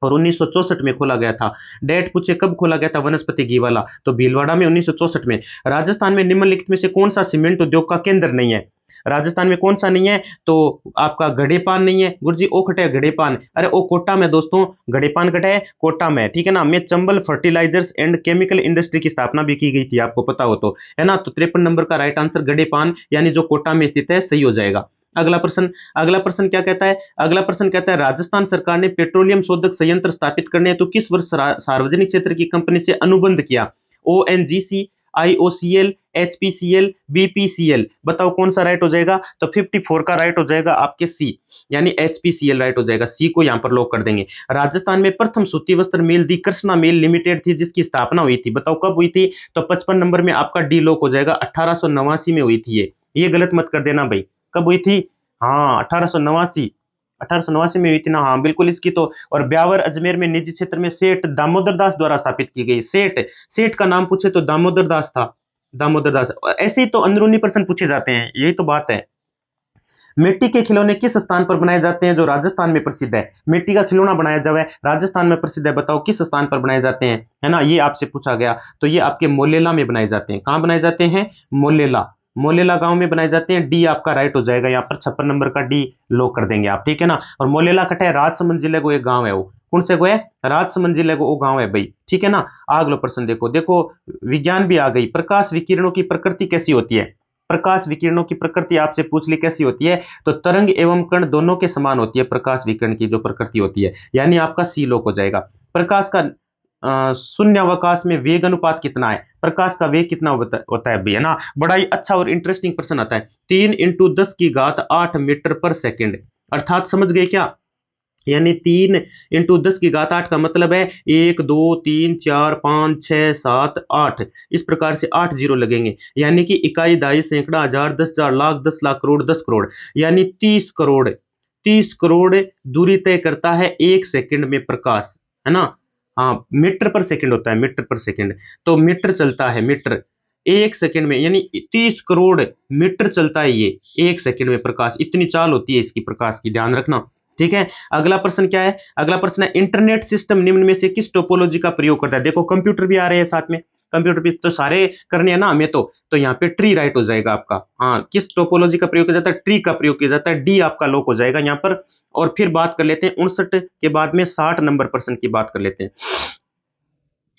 और 1964 में खोला गया था। डेट पूछे कब खोला गया था वनस्पति घी वाला? तो भीलवाड़ा में 1964 में। राजस्थान में निम्नलिखित में से कौन सा सीमेंट उद्योग का केंद्र नहीं है? राजस्थान में कौन सा नहीं है? तो आपका गढ़ेपान नहीं है। गुरुजी ओ खटे गढ़ेपान, अरे ओ कोटा में दोस्तों, गढ़ेपान कटे है कोटा में, ठीक है ना। में Chambal fertilisers and chemical industry की स्थापना भी की गई थी, आपको पता हो तो, है ना। तो 53 नंबर का राइट आंसर गढ़ेपान, यानी जो कोटा में स्थित है, सही हो जाएगा। अगला प्रश्न, अगला प्रश्न क्या कहता है? अगला प्रश्न कहता है, राजस्थान सरकार ने पेट्रोलियम शोधक संयंत्र स्थापित करने हेतु किस वर्ष सार्वजनिक क्षेत्र की कंपनी से अनुबंध किया? ONGC, IOCL, HPCL, BPCL. बताओ कौन सा राइट हो जाएगा? तो 54 का राइट हो जाएगा आपके सी, यानी एचपीसीएल राइट हो जाएगा। सी को यहां पर लॉक कर देंगे। राजस्थान में प्रथम सूती वस्त्र मिल दी कृष्णा मिल लिमिटेड थी, जिसकी स्थापना हुई थी, बताओ कब हुई थी? तो 55 नंबर में आपका डी लॉक हो जाएगा। 1889 में हुई थी ये गलत मत कर देना भाई। कब हुई थी? हाँ, 1889, 1889 में हुई थी ना। हाँ बिल्कुल, इसकी तो। और ब्यावर अजमेर में निजी क्षेत्र में सेठ दामोदर दास द्वारा स्थापित की गई। सेठ, सेठ का नाम पूछे तो दामोदर दास था, दामोदर दास। ऐसे ही तो अंदरूनी प्रश्न पूछे जाते हैं, यही तो बात है। मिट्टी के खिलौने किस स्थान पर बनाए जाते हैं जो राजस्थान में प्रसिद्ध है? मिट्टी का खिलौना बनाया जाए राजस्थान में प्रसिद्ध है, बताओ किस स्थान पर बनाए जाते हैं, है ना। ये आपसे पूछा गया, तो ये आपके मोलेला में बनाए जाते हैं। कहां बनाए जाते हैं? मोलेला, मोलेला गांव में बनाए जाते हैं। डी आपका राइट हो जाएगा यहाँ पर, 56 नंबर का डी लॉक कर देंगे आप, ठीक है ना। और मोलेला कटा है राजसमंद जिले को एक गांव है, वो कौन से को है? राजसमंद जिले को वो गांव है भाई, ठीक है ना। अगला प्रश्न देखो, देखो विज्ञान भी आ गई। प्रकाश विकिरणों की प्रकृति कैसी होती है? प्रकाश विकिरणों की प्रकृति आपसे पूछ ली कैसी होती है? तो तरंग एवं कण दोनों के समान होती है प्रकाश विकिरण की जो प्रकृति होती है, यानी आपका सी लॉक हो जाएगा। प्रकाश का शून्यावकाश में वेग अनुपात कितना है, प्रकाश का वेग कितना होता है भैया ना। बड़ा ही अच्छा और इंटरेस्टिंग प्रश्न आता है। 3 × 10⁸ अर्थात समझ गए क्या, यानी 3 × 10⁸ का मतलब है 1 2 3 4 5 6 7 8, इस प्रकार से 8 जीरो लगेंगे, यानी कि इकाई, दाई, सैकड़ा, हजार, 10,000, लाख, 10,00,000, करोड़, 10 करोड़, यानी 30 करोड़। 30 करोड़ दूरी तय करता है 1 सेकंड में प्रकाश, है ना। हाँ, मीटर पर सेकंड होता है, मीटर पर सेकंड, तो मीटर चलता है, मीटर 1 सेकंड में, यानी 30 करोड़ मीटर चलता है ये 1 सेकंड में प्रकाश। इतनी चाल होती है इसकी, प्रकाश की, ध्यान रखना। ठीक है, अगला प्रश्न क्या है, अगला प्रश्न है इंटरनेट सिस्टम निम्न में से किस टोपोलॉजी का प्रयोग करता है। देखो कंप्यूटर भी आ रहे हैं साथ में, कंप्यूटर भी तो सारे करने हैं ना हमें, तो यहाँ पे ट्री राइट हो जाएगा आपका। हाँ, किस टोपोलॉजी का प्रयोग किया जाता है, ट्री का प्रयोग किया जाता है, डी आपका लॉक हो जाएगा यहाँ पर। और फिर बात कर लेते हैं 59 के बाद में 60 नंबर प्रश्न की बात कर लेते हैं।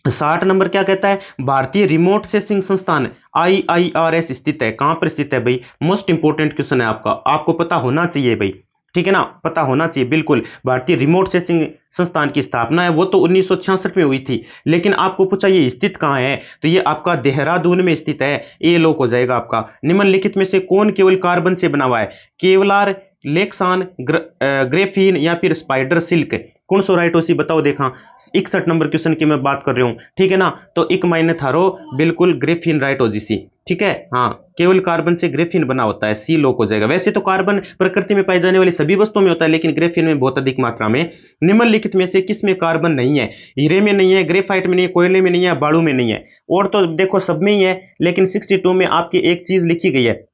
60 नंबर क्या कहता है, भारतीय रिमोट सेंसिंग संस्थान IIRS स्थित है, कहां पर स्थित है भाई, मोस्ट इंपोर्टेंट क्वेश्चन है आपका, आपको पता होना चाहिए भाई, ठीक है ना, पता होना चाहिए बिल्कुल। भारतीय रिमोट सेंसिंग संस्थान की स्थापना है वो तो 1966 में हुई थी, लेकिन आपको पूछा ये स्थित कहां है, तो ये आपका देहरादून में स्थित है, ये लोक हो जाएगा आपका। निम्नलिखित में से कौन केवल कार्बन से बना हुआ है, केवलार, लेक्सान, ग्रेफीन या फिर स्पाइडर सिल्क, कौन सा राइट होसी बताओ देखा। 61 नंबर क्वेश्चन की मैं बात कर रहा हूं, ठीक है ना, तो एक मायने थारो बिल्कुल ग्रेफीन राइट हो जिसी, ठीक है। हाँ, केवल कार्बन से ग्रेफीन बना होता है, सी लोक हो जाएगा। वैसे तो कार्बन प्रकृति में पाई जाने वाली सभी वस्तुओं में होता है, लेकिन ग्रेफीन में बहुत अधिक मात्रा में। निम्नलिखित में से किसमें कार्बन नहीं है, हीरे में नहीं है, ग्रेफाइट में नहीं है, कोयले में नहीं है, बालू में नहीं है, और तो देखो सब में ही है, लेकिन 62 में आपकी एक चीज लिखी गई है,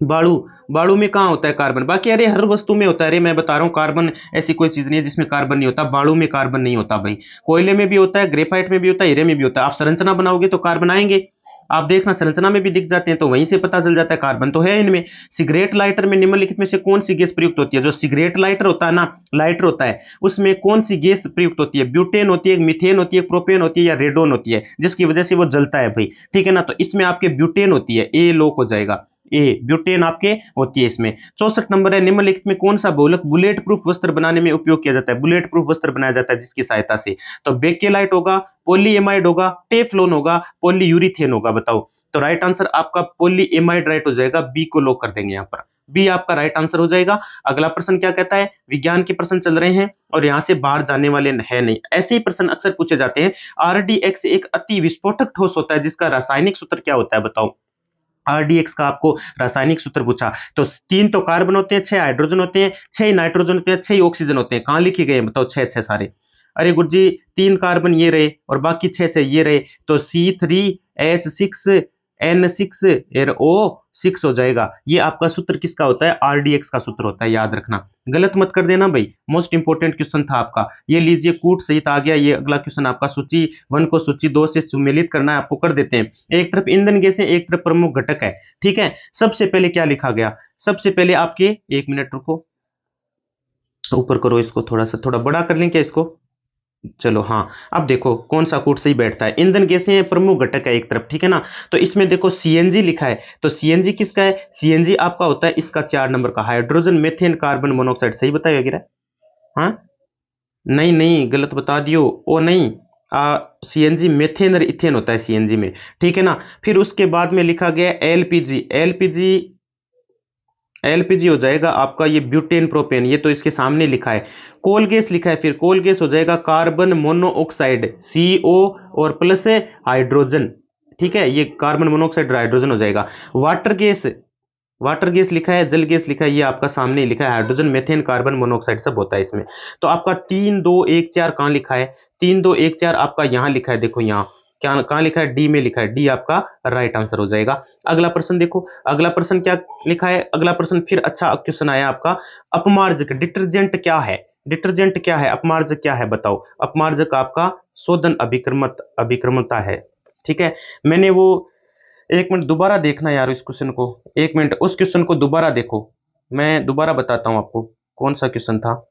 बालू। बालू में कहाँ होता है कार्बन, बाकी अरे हर वस्तु में होता है, अरे मैं बता रहा हूँ कार्बन ऐसी कोई चीज नहीं है जिसमें कार्बन नहीं होता, बालू में कार्बन नहीं होता भाई, कोयले में भी होता है, ग्रेफाइट में भी होता है, हीरे में भी होता है। आप संरचना बनाओगे तो कार्बन आएंगे, आप देखना संरचना में भी दिख जाते हैं, तो वहीं से पता चल जाता है कार्बन तो है इनमें। सिगरेट लाइटर में निम्नलिखित में से कौन सी गैस प्रयुक्त होती है, जो सिगरेट लाइटर होता है ना, लाइटर होता है, उसमें कौन सी गैस प्रयुक्त होती है, ब्यूटेन होती है, मिथेन होती है, प्रोपेन होती है, या रेडोन होती है, जिसकी वजह से वो जलता है भाई, ठीक है ना। तो इसमें आपके ब्यूटेन होती है, ए लोक हो जाएगा, ए ब्यूटेन आपके होती है इसमें। 64 नंबर है, निम्नलिखित में कौन सा बहुलक बुलेट प्रूफ वस्त्र बनाने में उपयोग किया जाता है, बुलेट प्रूफ वस्त्र बनाया जाता है जिसकी सहायता से, तो बेकेलाइट होगा, पॉलीएमाइड होगा, टेफ्लोन होगा, पॉलीयूरिथेन होगा, बताओ। तो राइट आंसर आपका पॉलीएमाइड राइट हो जाएगा, बी को लॉक कर देंगे यहाँ पर, बी आपका राइट आंसर हो जाएगा। अगला प्रश्न क्या कहता है, विज्ञान के प्रश्न चल रहे हैं और यहां से बाहर जाने वाले है नहीं, ऐसे ही प्रश्न अक्सर पूछे जाते हैं। RDX एक अति विस्फोटक ठोस होता है जिसका रासायनिक सूत्र क्या होता है, बताओ। RDX का आपको रासायनिक सूत्र पूछा, तो 3 तो कार्बन होते हैं, 6 हाइड्रोजन होते हैं, 6 नाइट्रोजन होते हैं, 6 ऑक्सीजन होते हैं, कहां लिखे गए बताओ 6 सारे। अरे गुरुजी 3 कार्बन ये रहे और बाकी 6 ये रहे, तो C3H6N6 हो जाएगा। ये आपका सूत्र किसका होता है, RDX का सूत्र होता है, याद रखना, गलत मत कर देना भाई, मोस्ट इंपोर्टेंट क्वेश्चन था आपका। ये लीजिए कूट सहित आ गया, ये अगला क्वेश्चन आपका सूची 1 को सूची 2 से सुमेलित करना है आपको, कर देते हैं। एक तरफ ईंधन गैसें, एक तरफ प्रमुख घटक है, ठीक है। सबसे पहले क्या लिखा गया, सबसे पहले आपके, 1 मिनट रुको, ऊपर करो इसको, थोड़ा सा, थोड़ा बड़ा कर लें क्या इसको, चलो हाँ। अब देखो कौन सा कोड सही बैठता है, ईंधन गैसें प्रमुख घटक है एक तरफ, ठीक है ना, तो इसमें देखो CNG लिखा है, तो CNG किसका है, CNG आपका होता है इसका 4 नंबर का, हाइड्रोजन मीथेन कार्बन मोनोऑक्साइड, सही बताया गिरा, हाँ नहीं नहीं गलत बता दियो, ओ नहीं, CNG मेथेन और इथेन होता है CNG में, ठीक है ना। फिर उसके बाद में लिखा गया LPG, LPG हो जाएगा आपका ये ब्यूटेन प्रोपेन, ये तो इसके सामने लिखा है। कोल गैस लिखा है, फिर कोल गैस हो जाएगा कार्बन मोनोऑक्साइड, CO और प्लस हाइड्रोजन, ठीक है, ये कार्बन मोनोऑक्साइड हाइड्रोजन हो जाएगा। वाटर गैस लिखा है, जल गैस लिखा है, ये आपका सामने लिखा है, हाइड्रोजन मीथेन कार्बन मोनोऑक्साइड सब होता है इसमें। तो आपका 3 2 1 4 कहां लिखा है, 3 2 1 4 आपका यहां लिखा है, देखो यहां क्या कहां लिखा है, डी में लिखा है, डी आपका राइट आंसर हो जाएगा। अगला प्रश्न देखो, अगला प्रश्न क्या लिखा है, अगला प्रश्न फिर अच्छा क्वेश्चन आया आपका, अपमार्जक डिटर्जेंट क्या है, डिटर्जेंट क्या है, अपमार्जक क्या है, बताओ। अपमार्जक आपका शोधन अभिक्रमता है, ठीक है। मैंने वो, 1 मिनट दोबारा देखना यार इस क्वेश्चन को, 1 मिनट उस क्वेश्चन को दोबारा देखो, मैं दोबारा बताता हूं आपको कौन सा क्वेश्चन था।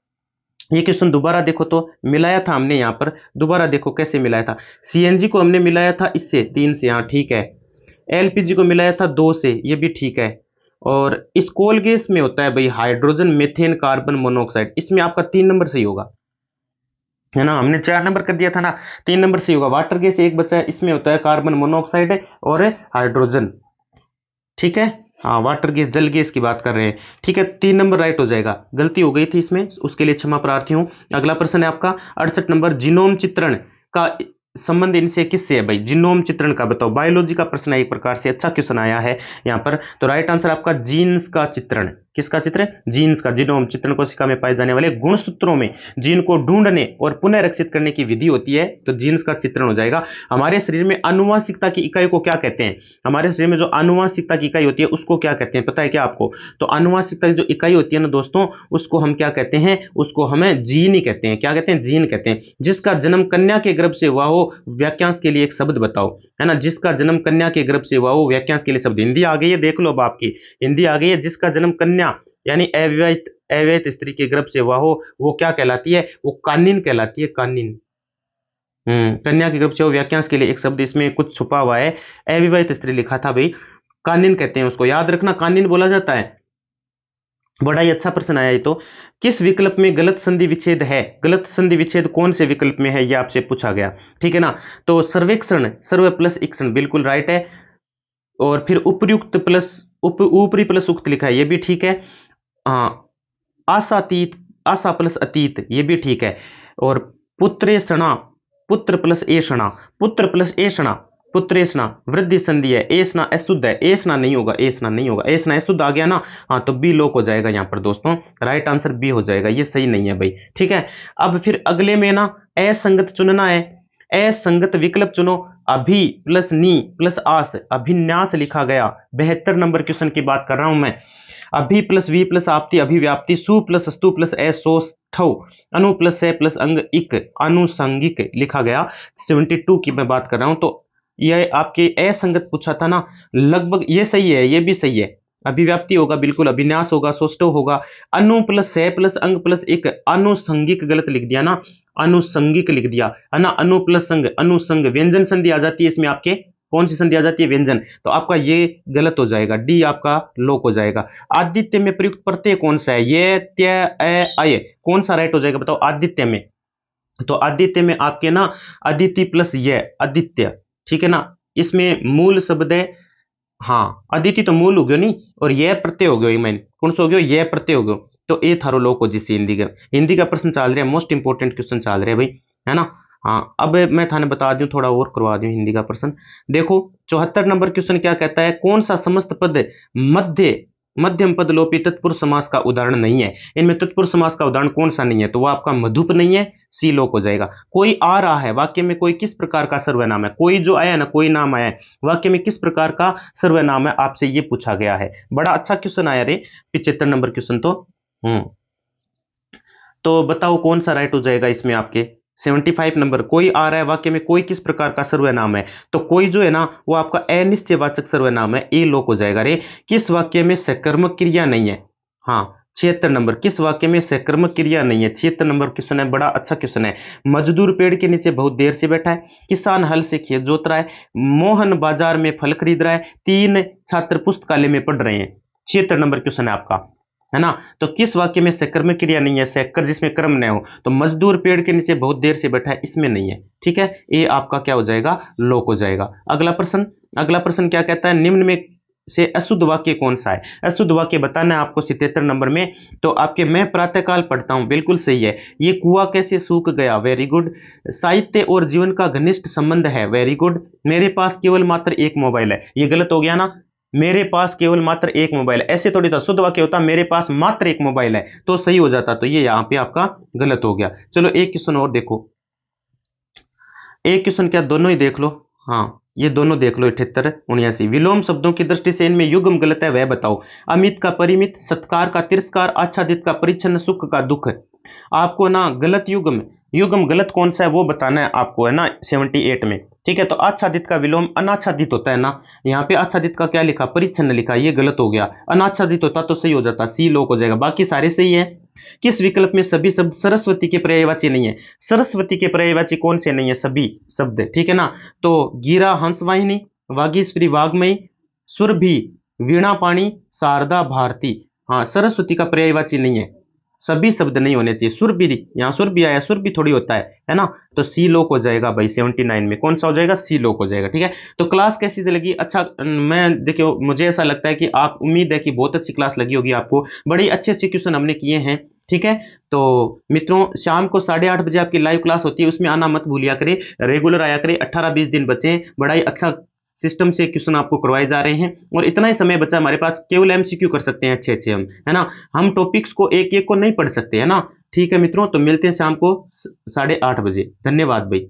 ये क्वेश्चन दोबारा देखो, तो मिलाया था हमने यहाँ पर, दोबारा देखो कैसे मिलाया था। CNG को हमने मिलाया था इससे 3 से, हाँ ठीक है। LPG को मिलाया था 2 से, ये भी ठीक है। और इस कोल गैस में होता है भाई हाइड्रोजन मीथेन कार्बन मोनोऑक्साइड, इसमें आपका 3 नंबर सही होगा, है ना, हमने 4 नंबर कर दिया था ना। 3 नंबर सही होगा, वाटर गैस एक बचा है, इसमें होता है कार्बन मोनोऑक्साइड और हाइड्रोजन। ठीक है, हाँ वाटर गैस जल गैस की बात कर रहे हैं। ठीक है, 3 नंबर राइट हो जाएगा, गलती हो गई थी इसमें, उसके लिए क्षमा प्रार्थी हूँ। अगला प्रश्न है आपका 68 नंबर, जीनोम चित्रण का संबंध इनसे किससे है भाई? जीनोम चित्रण का बताओ। बायोलॉजी का प्रश्न है, एक प्रकार से अच्छा क्वेश्चन आया है यहाँ पर। तो राइट आंसर आपका जीन्स का चित्रण। किसका चित्र? जीन्स का। जीनोम चित्रण कोशिका में पाए जाने वाले गुणसूत्रों में जीन को ढूंढने और पुनः रक्षित करने की विधि होती है, तो जीन्स का चित्रण हो जाएगा। हमारे शरीर में आनुवंशिकता की इकाई को क्या कहते हैं? हमारे शरीर में जो आनुवंशिकता की इकाई होती है उसको क्या कहते हैं, पता है क्या आपको? तो आनुवंशिकता की जो इकाई होती है ना दोस्तों, उसको हम क्या कहते हैं? उसको हमें जीन ही कहते हैं। क्या कहते हैं? जीन कहते हैं। जिसका जन्म कन्या के गर्भ से हुआ हो, वाक्यांश के लिए एक शब्द बताओ, है ना। जिसका जन्म कन्या के गर्भ से हुआ हो, वाक्यांश के लिए शब्द। हिंदी आ गई है, देख लो अब आपकी हिंदी आ गई है। जिसका जन्म कन्या यानी अविवाहित अविवाहित स्त्री के गर्भ से हुआ हो, वो क्या कहलाती है? वो कानिन कहलाती है, कानिन। कन्या के गर्भ से हो, वाक्यांश के लिए एक शब्द, इसमें कुछ छुपा हुआ है। अविवाहित स्त्री लिखा था भाई, कानिन कहते हैं उसको, याद रखना, कानिन बोला जाता है। बड़ा ही अच्छा प्रश्न आया ये तो। किस विकल्प में गलत संधि विच्छेद है? गलत संधि विच्छेद कौन से विकल्प में है, ये आपसे पूछा गया। ठीक है ना। तो सर्वेक्षण, सर्व प्लस इक्षण बिल्कुल राइट है। और फिर उपयुक्त प्लस ऊपरी प्लस उक्त लिखा है, ये भी ठीक है। हाँ, आशातीत, आशा प्लस अतीत, ये भी ठीक है। और पुत्रेषणा, पुत्र प्लस एषणा, पुत्र प्लस एषणा, पुत्रेषणा वृद्धि संधि है। एषणा अशुद्ध है, एषणा नहीं होगा, एषणा नहीं होगा, एषणा अशुद्ध आ गया ना। हाँ, तो बी लोक हो जाएगा यहाँ पर दोस्तों, राइट आंसर बी हो जाएगा, ये सही नहीं है भाई। ठीक है, अब फिर अगले में ना असंगत चुनना है। असंगत विकल्प चुनो। अभि प्लस नी प्लस आस, अभिन्यास लिखा गया। 72 नंबर क्वेश्चन की बात कर रहा हूं मैं। अभि प्लस वी प्लस आपती, अभिव्याप्ति। सु प्लस स्तु प्लस असोष्ठव, अनु प्लस से प्लस अंग इक, आनुषंगिक लिखा गया। 72 की मैं बात कर रहा हूं। तो ये आपके असंगत पूछा था ना, लगभग ये सही है, ये भी सही है। अभिव्याप्ति होगा बिल्कुल, अभिन्यास होगा, सौष्ठव होगा। अनु प्लस से प्लस अंग प्लस एक, आनुषंगिक गलत लिख दिया ना, आनुषंगिक लिख दिया, है ना। अनु प्लस संग, अनुसंग, व्यंजन संधि आ जाती है इसमें आपके। कौन सी संधि आ जाती है? व्यंजन। तो आपका ये गलत हो जाएगा, डी आपका लोक हो जाएगा। आदित्य में प्रयुक्त प्रत्यय कौन सा है? ये त्य अय, कौन सा राइट हो जाएगा बताओ आदित्य में? तो आदित्य में आपके ना अदिति प्लस ये, आदित्य। ठीक है ना, इसमें मूल शब्द है। हाँ, अदिति तो मूल हो गयो नहीं, और यह प्रत्यय हो गयो, मैन कौन सा हो गयो? यह प्रत्यय हो गयो। तो ए थारो लोक हो जिससे हिंदी का प्रश्न चल रहा है, मोस्ट इंपोर्टेंट क्वेश्चन चल रहा है भाई, है ना। हाँ, अब मैं थाने बता दूं, थोड़ा और करवा दूं हिंदी का प्रश्न। देखो 74 नंबर क्वेश्चन क्या कहता है? कौन सा समस्त पद मध्य मध्यम पद लोपी तत्पुरुष समास का उदाहरण नहीं है? इनमें तत्पुरुष समास का उदाहरण कौन सा नहीं है? तो वो आपका मधुप नहीं है, सी लोक हो जाएगा। कोई आ रहा है, वाक्य में कोई किस प्रकार का सर्वनाम है? कोई जो आया ना, कोई नाम आया है, वाक्य में किस प्रकार का सर्वनाम है, आपसे ये पूछा गया है। बड़ा अच्छा क्वेश्चन आया रे, 75 नंबर क्वेश्चन तो। हम्म तो बताओ कौन सा राइट हो जाएगा इसमें आपके? 75 नंबर, कोई आ रहा है, वाक्य में कोई किस प्रकार का सर्वनाम है, तो कोई जो है ना वो आपका अनिश्चयवाचक सर्वनाम है, ए लोक हो जाएगा रे। किस वाक्य में सकर्मक क्रिया नहीं है? हाँ, 76 नंबर, किस वाक्य में सकर्मक क्रिया नहीं है? 76 नंबर क्वेश्चन है, बड़ा अच्छा क्वेश्चन है। मजदूर पेड़ के नीचे बहुत देर से बैठा है, किसान हल से खेत जोत रहा है, मोहन बाजार में फल खरीद रहा है, 3 छात्र पुस्तकालय में पढ़ रहे हैं। 76 नंबर क्वेश्चन है आपका, है ना। तो किस वाक्य में सकर्मक क्रिया नहीं है? सककर जिसमें कर्म न हो। तो मजदूर पेड़ के नीचे बहुत देर से बैठा है, इसमें नहीं है। ठीक है, ये आपका क्या हो जाएगा? लोक हो जाएगा। अगला प्रश्न, अगला प्रश्न क्या कहता है? निम्न में से अशुद्ध वाक्य कौन सा है? अशुद्ध वाक्य बताना है आपको 77 नंबर में। तो आपके मैं प्रातःकाल पढ़ता हूं, बिल्कुल सही है। ये कुआं कैसे सूख गया, वेरी गुड। साहित्य और जीवन का घनिष्ठ संबंध है, वेरी गुड। मेरे पास केवल मात्र एक मोबाइल है, ये गलत हो गया ना। मेरे पास केवल मात्र एक मोबाइल है, ऐसे थोड़ी था, शुद्ध वाक्य होता मेरे पास मात्र एक मोबाइल है, तो सही हो जाता। तो ये यहां पे आपका गलत हो गया। चलो एक क्वेश्चन और देखो, एक क्वेश्चन क्या दोनों ही देख लो। हाँ, ये दोनों देख लो, 78 79। विलोम शब्दों की दृष्टि से इनमें युग्म गलत है, वह बताओ। अमित का परिमित, सत्कार का तिरस्कार, आच्छादित का परिच्छन्न, सुख का दुख। आपको ना गलत युग्म, युग्म गलत कौन सा है वो बताना है आपको, है ना, 78 में। ठीक है, तो आच्छादित का विलोम अनाच्छादित होता है ना। यहाँ पे आच्छादित का क्या लिखा? परिच्छन्न लिखा, ये गलत हो गया। अनाच्छादित होता तो सही हो जाता, सी लोक हो जाएगा, बाकी सारे सही है। किस विकल्प में सभी शब्द सरस्वती के पर्यायवाची नहीं है? सरस्वती के पर्यायवाची कौन से नहीं है? सभी शब्द, ठीक है ना। तो गिरा हंसवाहिनी, वागीश्वरी वाग्मयी, सुरभि वीणा पाणी, शारदा भारती। हाँ, सरस्वती का पर्यायवाची नहीं है। सभी शब्द नहीं होने चाहिए। सुर भी, यहाँ सुर भी आया, सुर भी थोड़ी होता है ना। तो सी लोक हो जाएगा भाई 79 में, कौन सा हो जाएगा, सी लोक हो जाएगा। ठीक है, तो क्लास कैसी लगी? अच्छा, मैं देखियो मुझे ऐसा लगता है कि आप, उम्मीद है कि बहुत अच्छी क्लास लगी होगी आपको, बड़ी अच्छे अच्छे क्वेश्चन हमने किए हैं। ठीक है, तो मित्रों शाम को 8:30 बजे आपकी लाइव क्लास होती है, उसमें आना मत भूलिया करें, रेगुलर आया करें। 18-20 दिन बचे, बड़ा ही अच्छा सिस्टम से क्वेश्चन आपको करवाए जा रहे हैं, और इतना ही समय बचा हमारे पास, केवल एमसीक्यू कर सकते हैं अच्छे अच्छे हम, है ना। हम टॉपिक्स को एक एक को नहीं पढ़ सकते, है ना। ठीक है मित्रों, तो मिलते हैं शाम को 8:30 बजे। धन्यवाद भाई।